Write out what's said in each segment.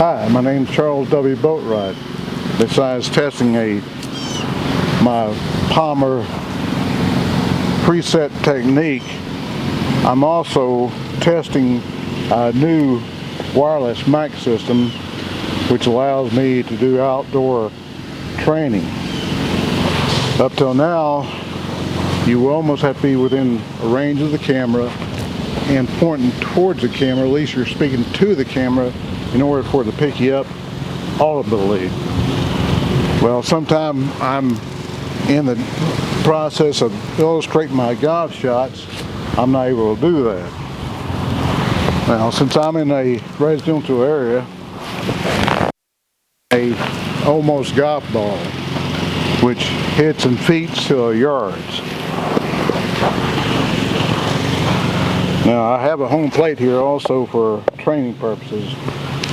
Hi, my name's Charles W. Boatwright. Besides testing my Palmer preset technique, I'm also testing a new wireless mic system which allows me to do outdoor training. Up till now, you almost have to be within range of the camera and pointing towards the camera, at least you're speaking to the camera in order for it to pick you up audibly. Well, sometime I'm in the process of illustrating my golf shots, I'm not able to do that. Now, since I'm in a residential area, a ALMOSTGOLF ball, which hits and feeds to yards. Now, I have a home plate here also for training purposes,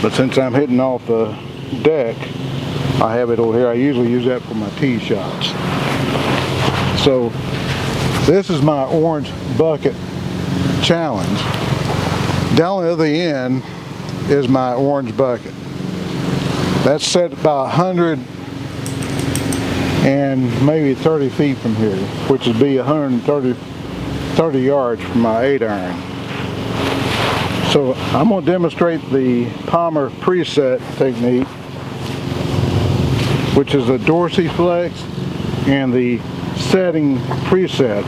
but since I'm hitting off the deck, I have it over here. I usually use that for my tee shots. So this is my orange bucket challenge. Down at the end is my orange bucket. That's set about 100 and maybe 30 feet from here, which would be 130 yards from my 8-iron. So I'm going to demonstrate the Palmer preset technique, which is the dorsiflex flex and the setting preset.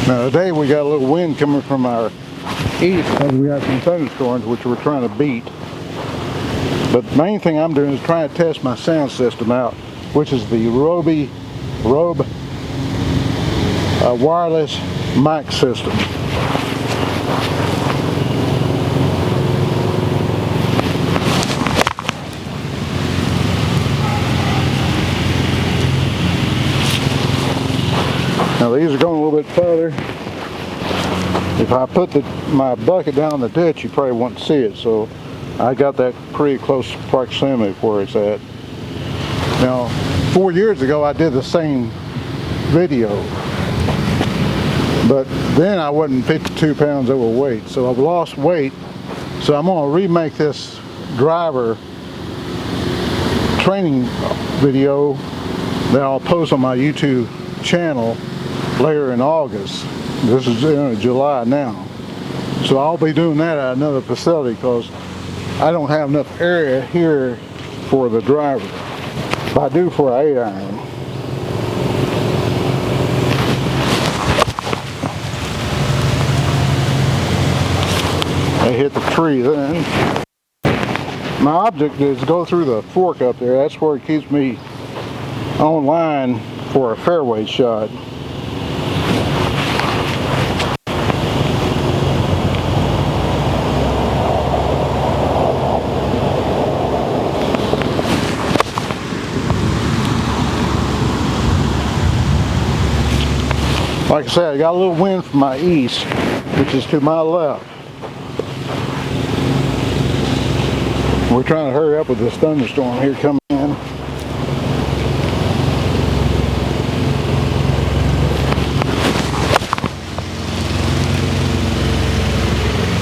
Now today we got a little wind coming from our east, and we got some thunderstorms which we're trying to beat. But the main thing I'm doing is trying to test my sound system out, which is the Robe wireless mic system. Now these are going a little bit further. If I put my bucket down in the ditch, you probably won't see it, so I got that pretty close proximity where it's at. Now, 4 years ago I did the same video, but then I wasn't 52 pounds overweight, so I've lost weight. So I'm going to remake this driver training video that I'll post on my YouTube channel later in August. This is in July now, so I'll be doing that at another facility because I don't have enough area here for the driver, but I do for an 8-iron. I hit the tree then. My object is to go through the fork up there. That's where it keeps me on line for a fairway shot. Like I said, I got a little wind from my east, which is to my left. We're trying to hurry up with this thunderstorm here coming in.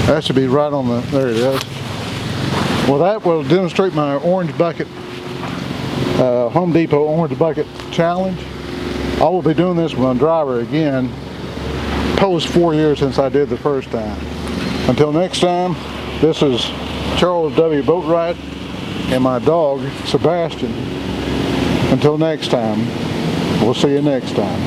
That should be right on the, there it is. Well, that will demonstrate my orange bucket, Home Depot orange bucket challenge. I will be doing this with my driver again, post 4 years since I did the first time. Until next time, this is Charles W. Boatwright and my dog, Sebastian. Until next time, we'll see you next time.